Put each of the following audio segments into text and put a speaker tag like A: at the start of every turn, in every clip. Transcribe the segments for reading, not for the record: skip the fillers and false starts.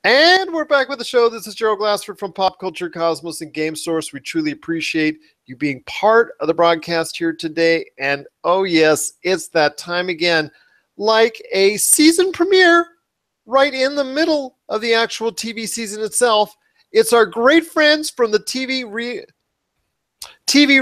A: And we're back with the show. This is Gerald Glassford from Pop Culture Cosmos and Game Source. We truly appreciate you being part of the broadcast here today. And oh yes, it's that time again, like a season premiere right in the middle of the actual TV season itself. It's our great friends from the TV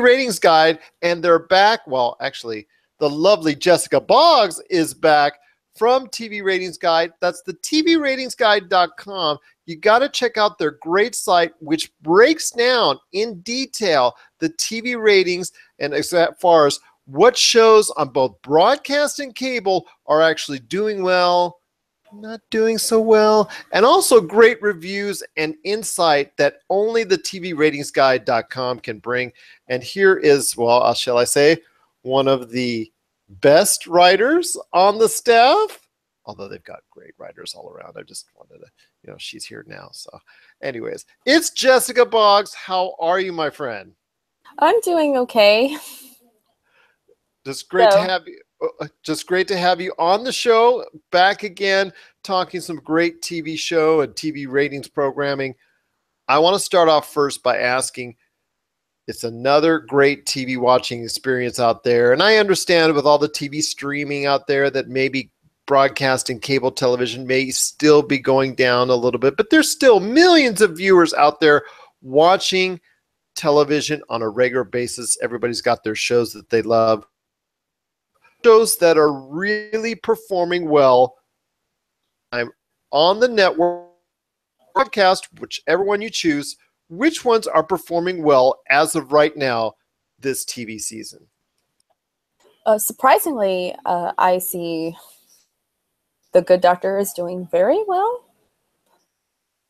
A: Ratings Guide, and they're back. Well, actually, the lovely Jessica Boggs is back from TV Ratings Guide. That's the TVRatingsGuide.com. You got to check out their great site, which breaks down in detail the TV ratings and as far as what shows on both broadcast and cable are actually doing well, not doing so well, and also great reviews and insight that only the TVRatingsGuide.com can bring. And here is, well, shall I say, one of the best writers on the staff, although they've got great writers all around. I just wanted to, she's here now. So anyways, it's Jessica Boggs. How are you, my friend?
B: I'm doing okay.
A: Just great to have you. Just great to have you on the show, back again, talking some great TV show and TV ratings programming. I want to start off first by asking, it's another great TV watching experience out there. And I understand with all the TV streaming out there that maybe broadcasting cable television may still be going down a little bit, but there's still millions of viewers out there watching television on a regular basis. Everybody's got their shows that they love. Shows that are really performing well. I'm on the network broadcast, whichever one you choose. Which ones are performing well as of right now this TV season?
B: Surprisingly, I see The Good Doctor is doing very well,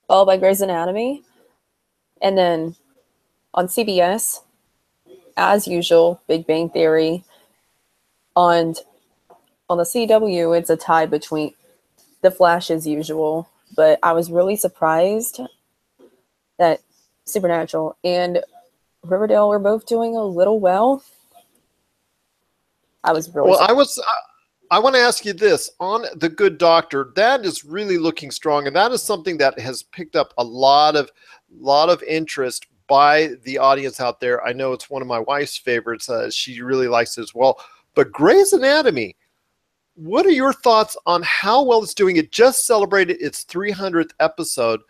B: followed by Grey's Anatomy. And then on CBS, as usual, Big Bang Theory. On the CW, it's a tie between The Flash as usual. But I was really surprised that Supernatural and Riverdale were both doing a little well. I was really surprised.
A: I want to ask you this on The Good Doctor. That is really looking strong, and that is something that has picked up a lot of interest by the audience out there. I know it's one of my wife's favorites. She really likes it as well. But Grey's Anatomy, what are your thoughts on how well it's doing? It just celebrated its 300th episode.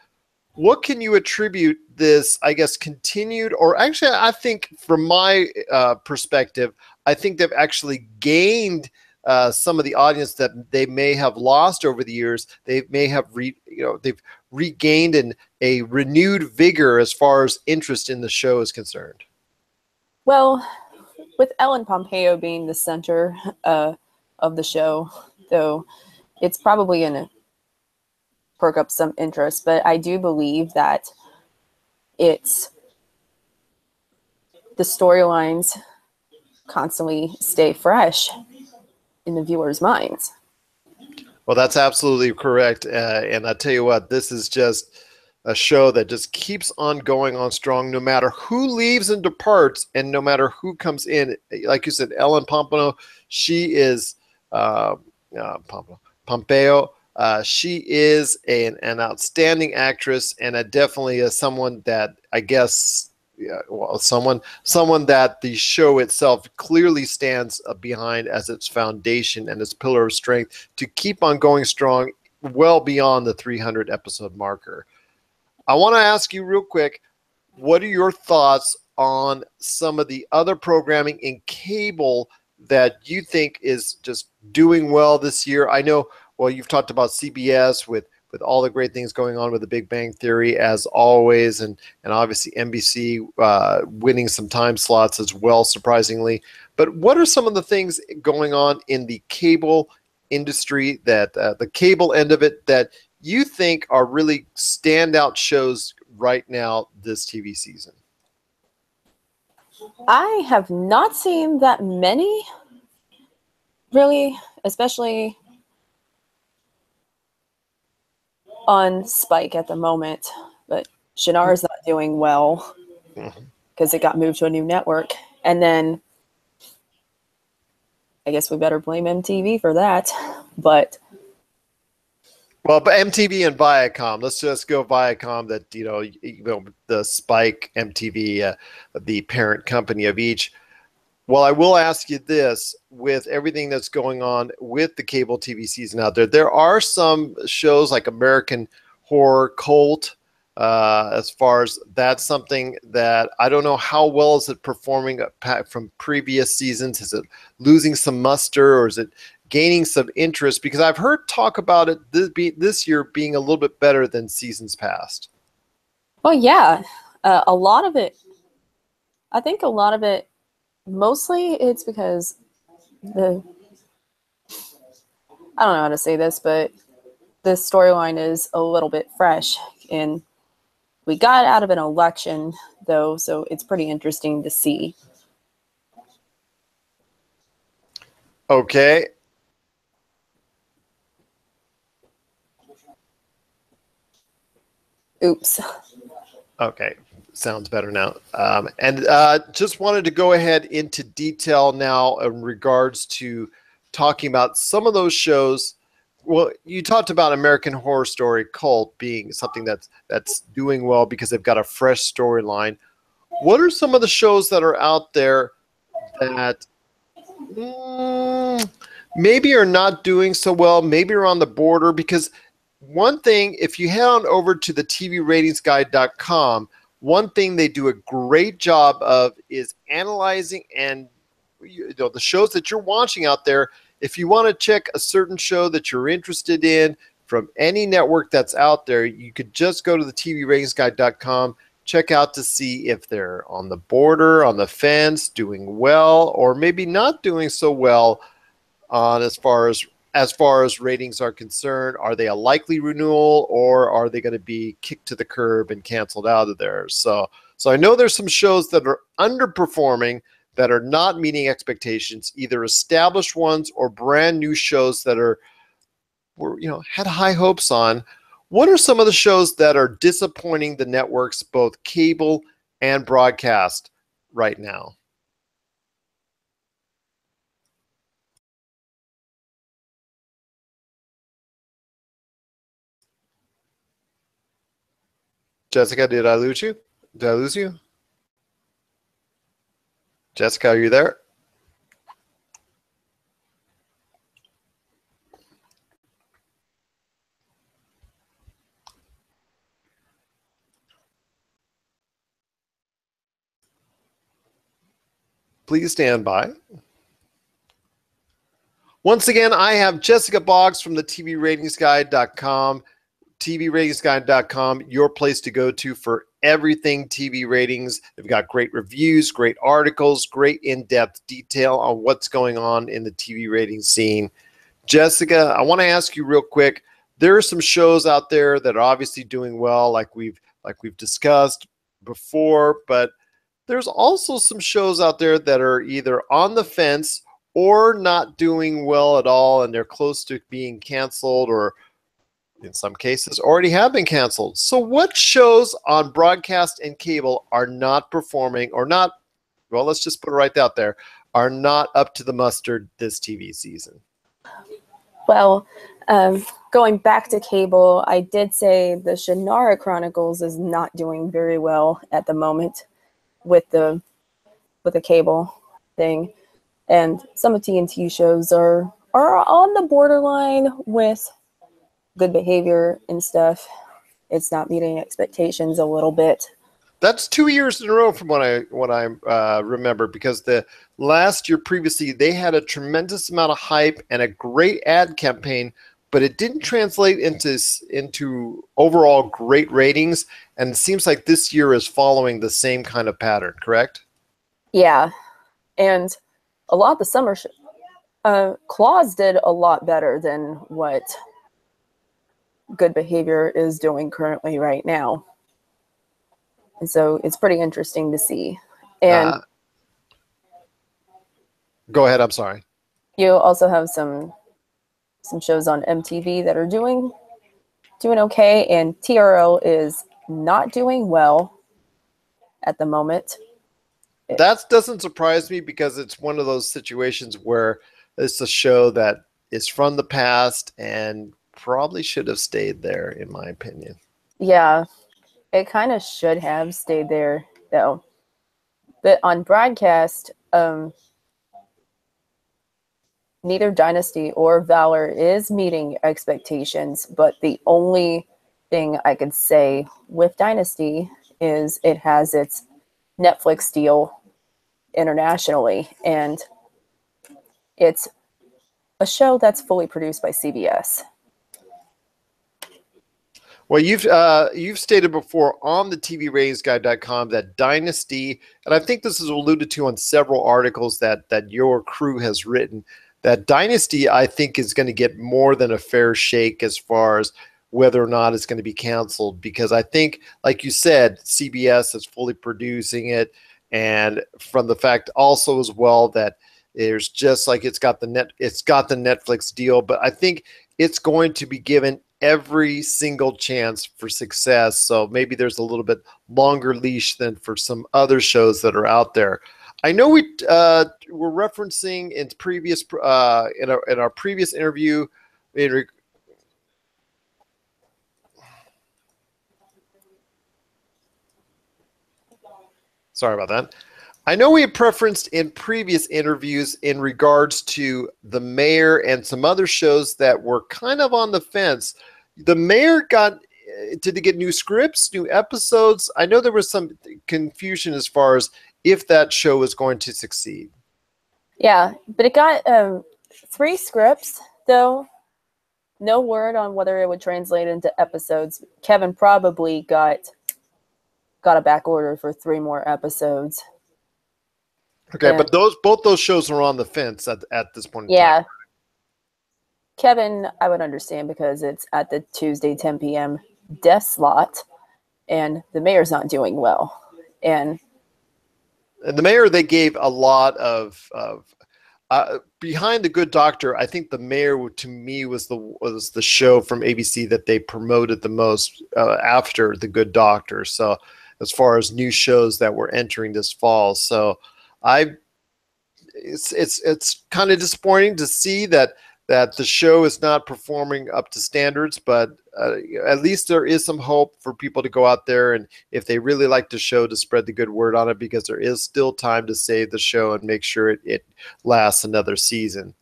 A: What can you attribute this, I guess, continued, or actually, I think from my perspective, I think they've actually gained some of the audience that they may have lost over the years. They may have they've regained a renewed vigor as far as interest in the show is concerned.
B: Well, with Ellen Pompeo being the center of the show, though, it's probably going to perk up some interest, but I do believe that it's the storylines constantly stay fresh in the viewers' minds.
A: Well, that's absolutely correct. And I tell you what, this is just a show that just keeps on going on strong, no matter who leaves and departs, and no matter who comes in. Like you said, Ellen Pompeo, she is Pompeo. She is an outstanding actress, and definitely is someone that I guess, someone that the show itself clearly stands behind as its foundation and its pillar of strength to keep on going strong well beyond the 300 episode marker. I want to ask you real quick, what are your thoughts on some of the other programming in cable that you think is just doing well this year? I know, well, you've talked about CBS with all the great things going on with the Big Bang Theory as always, and obviously NBC winning some time slots as well, surprisingly. But what are some of the things going on in the cable industry, that the cable end of it, that you think are really standout shows right now this TV season?
B: I have not seen that many, really, especially on Spike at the moment. But Shannar's not doing well because it got moved to a new network. And then I guess we better blame MTV for that. But
A: Well, but MTV and Viacom. Let's just go Viacom. That the Spike MTV, the parent company of each. Well, I will ask you this: with everything that's going on with the cable TV season out there, there are some shows like American Horror Cult. As far as that's something that I don't know how well is it performing from previous seasons. Is it losing some muster, or is it gaining some interest? Because I've heard talk about it this year being a little bit better than seasons past.
B: Well, yeah, a lot of it. I think a lot of it. Mostly, it's because I don't know how to say this, but this storyline is a little bit fresh, and we got out of an election, though, so it's pretty interesting to see.
A: Okay.
B: Oops.
A: Okay. Sounds better now. And just wanted to go ahead into detail now in regards to talking about some of those shows. Well, you talked about American Horror Story Cult being something that's doing well because they've got a fresh storyline. What are some of the shows that are out there that maybe are not doing so well, maybe are on the border? Because one thing, if you head on over to the TVRatingsGuide.com, one thing they do a great job of is analyzing and the shows that you're watching out there. If you want to check a certain show that you're interested in from any network that's out there, you could just go to the TVRatingsGuide.com, check out to see if they're on the border, on the fence, doing well, or maybe not doing so well on as far as ratings are concerned. Are they a likely renewal, or are they going to be kicked to the curb and canceled out of there? So I know there's some shows that are underperforming, that are not meeting expectations, either established ones or brand new shows that had high hopes on. What are some of the shows that are disappointing the networks, both cable and broadcast, right now? Jessica, did I lose you? Did I lose you? Jessica, are you there? Please stand by. Once again, I have Jessica Boggs from the TVRatingsGuide.com. TVRatingsGuide.com, your place to go to for everything TV ratings. They've got great reviews, great articles, great in-depth detail on what's going on in the TV rating scene. Jessica, I want to ask you real quick. There are some shows out there that are obviously doing well, like we've discussed before, but there's also some shows out there that are either on the fence or not doing well at all, and they're close to being canceled, or in some cases already have been canceled. So what shows on broadcast and cable are not performing, or not, well, let's just put it right out there, are not up to the mustard this TV season?
B: Well, going back to cable, I did say the Shannara Chronicles is not doing very well at the moment with the cable thing, and some of TNT shows are on the borderline with Good Behavior and stuff. It's not meeting expectations a little bit.
A: That's 2 years in a row from what I remember, because the last year previously they had a tremendous amount of hype and a great ad campaign, but it didn't translate into overall great ratings. And it seems like this year is following the same kind of pattern, correct?
B: Yeah, and a lot of the summer Claws did a lot better than what Good Behavior is doing currently right now. And so it's pretty interesting to see. And
A: go ahead, I'm sorry.
B: You also have some shows on MTV that are doing okay, and TRL is not doing well at the moment.
A: That doesn't surprise me, because it's one of those situations where it's a show that is from the past, and probably should have stayed there, in my opinion.
B: Yeah, it kind of should have stayed there, though. But on broadcast, neither Dynasty or Valor is meeting expectations, but the only thing I could say with Dynasty is it has its Netflix deal internationally, and it's a show that's fully produced by CBS.
A: Well, you've stated before on the TVRatingsGuide.com that Dynasty, and I think this is alluded to on several articles that your crew has written, that Dynasty, I think, is going to get more than a fair shake as far as whether or not it's going to be canceled, because I think, like you said, CBS is fully producing it, and from the fact also as well that there's just like it's got the Netflix deal, but I think it's going to be given every single chance for success. So maybe there's a little bit longer leash than for some other shows that are out there. I know we were referencing in previous in our previous interview. Sorry about that. I know we had preferenced in previous interviews in regards to The Mayor and some other shows that were kind of on the fence. The Mayor did they get new scripts, new episodes? I know there was some confusion as far as if that show was going to succeed.
B: Yeah, but it got 3 scripts, though. No word on whether it would translate into episodes. Kevin probably got a back order for 3 more episodes.
A: Okay, and, but both those shows are on the fence at this point in time.
B: Kevin, I would understand because it's at the Tuesday 10 p.m. death slot, and The Mayor's not doing well. And
A: The Mayor, they gave a lot of behind The Good Doctor. I think The Mayor, to me, was the show from ABC that they promoted the most after The Good Doctor. So as far as new shows that were entering this fall, so it's kind of disappointing to see that the show is not performing up to standards, but at least there is some hope for people to go out there, and if they really like the show, to spread the good word on it, because there is still time to save the show and make sure it lasts another season.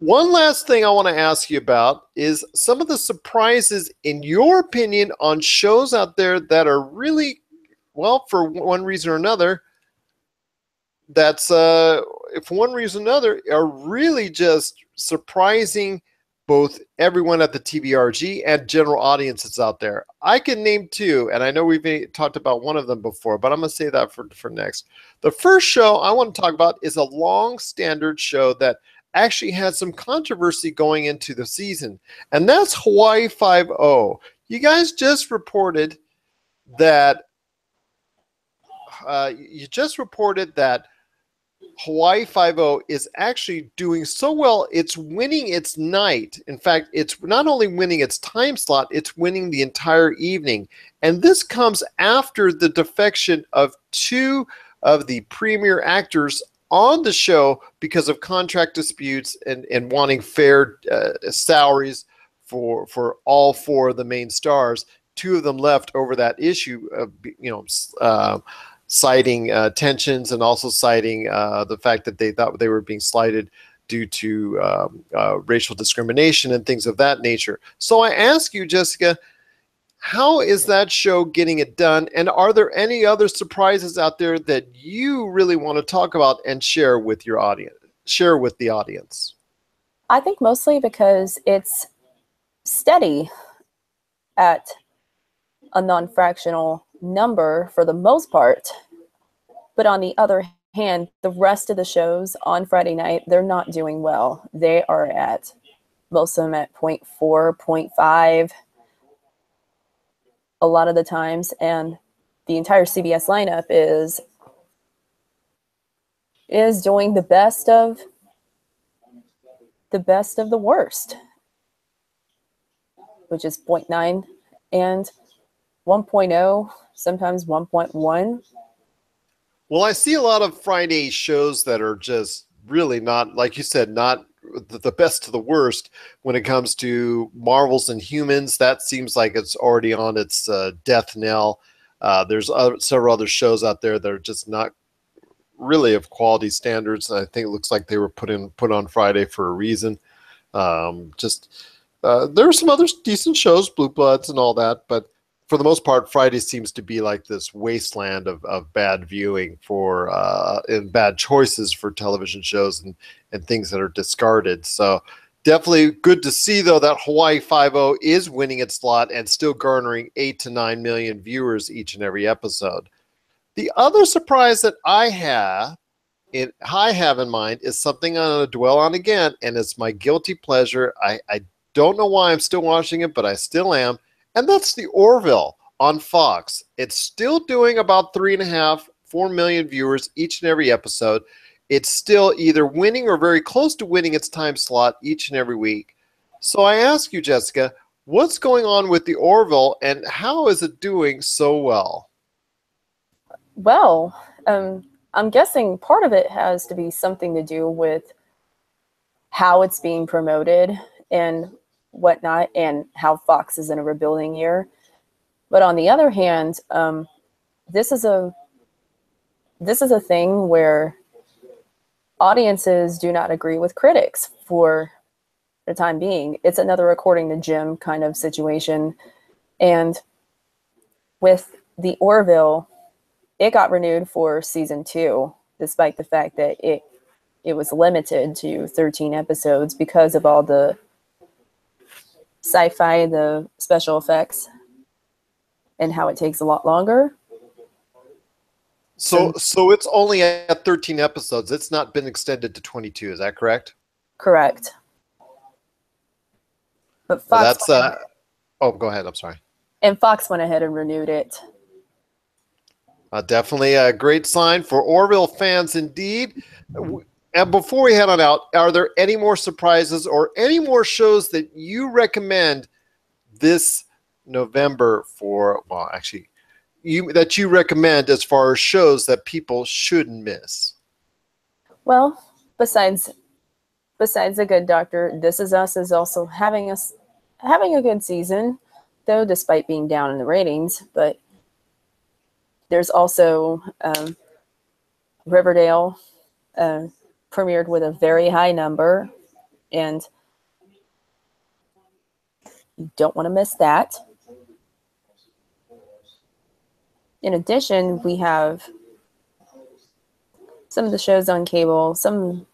A: One last thing I want to ask you about is some of the surprises, in your opinion, on shows out there that are really, well, for one reason or another, that's for one reason or another, are really just surprising both everyone at the TVRG and general audiences out there. I can name 2, and I know we've talked about one of them before, but I'm going to say that for next. The first show I want to talk about is a long standard show that actually had some controversy going into the season, and that's Hawaii Five-0. You guys just reported that Hawaii Five-0 is actually doing so well. It's winning its night. In fact, it's not only winning its time slot, it's winning the entire evening. And this comes after the defection of 2 of the premier actors on the show because of contract disputes and wanting fair salaries for all 4 of the main stars. 2 of them left over that issue of, citing tensions, and also citing the fact that they thought they were being slighted due to racial discrimination and things of that nature. So I ask you, Jessica, how is that show getting it done? And are there any other surprises out there that you really want to talk about and share with your audience? Share with the audience.
B: I think mostly because it's steady at a non-fractional number for the most part. But on the other hand, the rest of the shows on Friday night, they're not doing well. They are at, most of them at 0.4, 0.5 a lot of the times. And the entire CBS lineup is doing the best of the worst, which is 0.9 and 1.0, sometimes 1.1.
A: Well, I see a lot of Friday shows that are just really not, like you said, not the best to the worst when it comes to Marvels and Humans. That seems like it's already on its death knell. There's several other shows out there that are just not really of quality standards. And I think it looks like they were put on Friday for a reason. There are some other decent shows, Blue Bloods and all that, but for the most part, Friday seems to be like this wasteland of bad viewing and bad choices for television shows and things that are discarded. So definitely good to see, though, that Hawaii Five-0 is winning its slot and still garnering 8 to 9 million viewers each and every episode. The other surprise that I have in mind is something I'm going to dwell on again, and it's my guilty pleasure. I don't know why I'm still watching it, but I still am. And that's the Orville on Fox. It's still doing about 3.5, 4 million viewers each and every episode. It's still either winning or very close to winning its time slot each and every week. So I ask you, Jessica, what's going on with the Orville and how is it doing so well?
B: Well, I'm guessing part of it has to be something to do with how it's being promoted and whatnot, and how Fox is in a rebuilding year. But on the other hand, this is a thing where audiences do not agree with critics for the time being. It's another according to Jim kind of situation. And with the Orville, it got renewed for season 2, despite the fact that it was limited to 13 episodes because of all the sci-fi, the special effects, and how it takes a lot longer.
A: So it's only at 13 episodes. It's not been extended to 22. Is that correct?
B: Correct. But Fox
A: go ahead. I'm sorry.
B: And Fox went ahead and renewed it.
A: Definitely a great sign for Orville fans indeed. And before we head on out, are there any more surprises or any more shows that you recommend this November that you recommend as far as shows that people shouldn't miss?
B: Well, besides The Good Doctor, This Is Us is also having a good season, though, despite being down in the ratings. But there's also Riverdale, premiered with a very high number, and you don't want to miss that. In addition, we have some of the shows on cable, and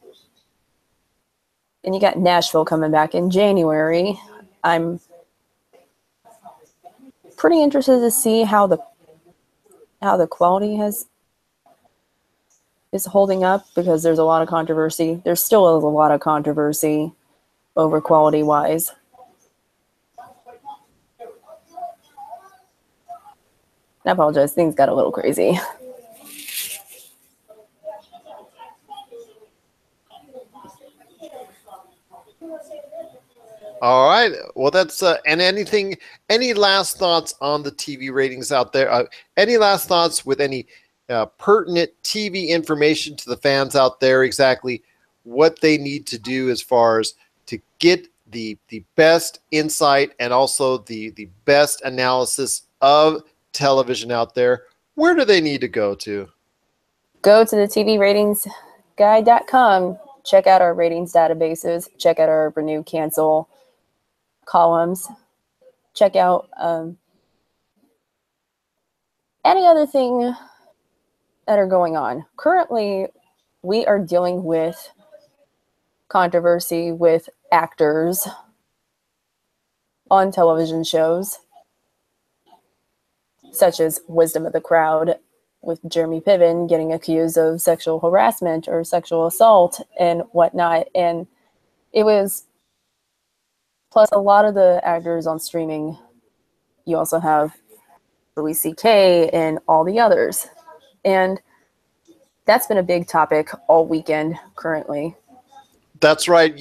B: you got Nashville coming back in January. I'm pretty interested to see how the quality is holding up, because there's a lot of controversy. There still is a lot of controversy over quality-wise. I apologize. Things got a little crazy.
A: All right. Well, that's and any last thoughts on the TV ratings out there? Any last thoughts with any pertinent TV information to the fans out there, exactly what they need to do as far as to get the best insight and also the best analysis of television out there? Where do they need to go to?
B: Go to the TVRatingsGuide.com. Check out our ratings databases. Check out our renew, cancel columns. Check out any other thing that are going on. Currently, we are dealing with controversy with actors on television shows, such as Wisdom of the Crowd, with Jeremy Piven getting accused of sexual harassment or sexual assault and whatnot. And it was, plus a lot of the actors on streaming, you also have Louis C.K. and all the others. And that's been a big topic all weekend currently.
A: That's right.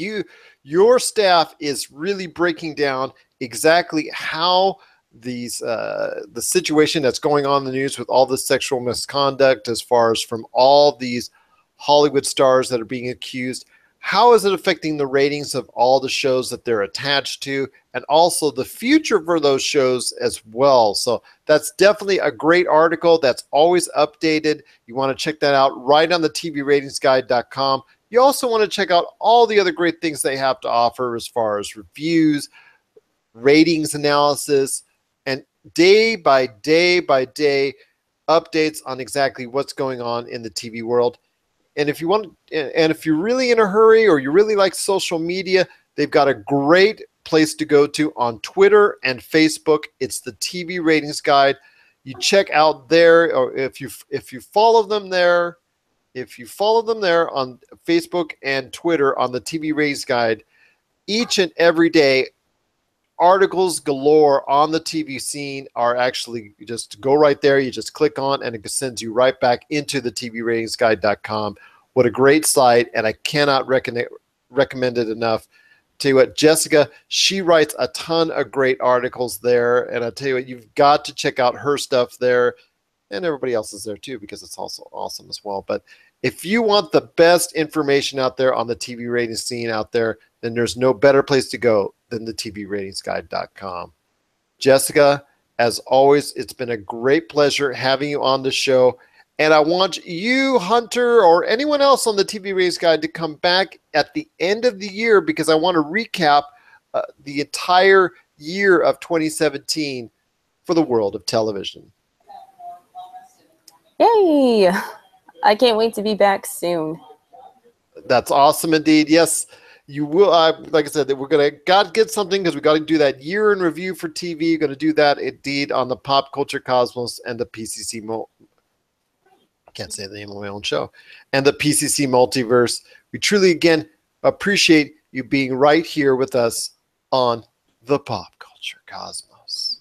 A: Your staff is really breaking down exactly how the situation that's going on in the news with all the sexual misconduct, as far as from all these Hollywood stars that are being accused, how is it affecting the ratings of all the shows that they're attached to, and also the future for those shows as well. So that's definitely a great article that's always updated. You want to check that out right on the TVRatingsGuide.com. You also want to check out all the other great things they have to offer as far as reviews, ratings analysis, and day by day updates on exactly what's going on in the TV world. And if you want, and if you're really in a hurry or you really like social media, they've got a great place to go to on Twitter and Facebook. It's the TV Ratings Guide. You check out there, or if you follow them there, on Facebook and Twitter on the TV Ratings Guide, each and every day, articles galore on the TV scene are actually just go right there. You just click on and it sends you right back into the TVRatingsGuide.com. What a great site, and I cannot recommend it enough. Tell you what, Jessica, she writes a ton of great articles there, and I tell you what, you've got to check out her stuff there, and everybody else is there too because it's also awesome as well. But if you want the best information out there on the TV ratings scene out there, then there's no better place to go than the TVRatingsGuide.com. Jessica, as always, it's been a great pleasure having you on the show. And I want you, Hunter, or anyone else on the TV Ratings Guide to come back at the end of the year because I want to recap the entire year of 2017 for the world of television.
B: Yay! I can't wait to be back soon.
A: That's awesome indeed. Yes, you will. Like I said, we're going to get something because we got to do that year in review for TV. You're going to do that indeed on the Pop Culture Cosmos and the PCC can't say the name of my own show, and the PCC Multiverse. We truly, again, appreciate you being right here with us on the Pop Culture Cosmos.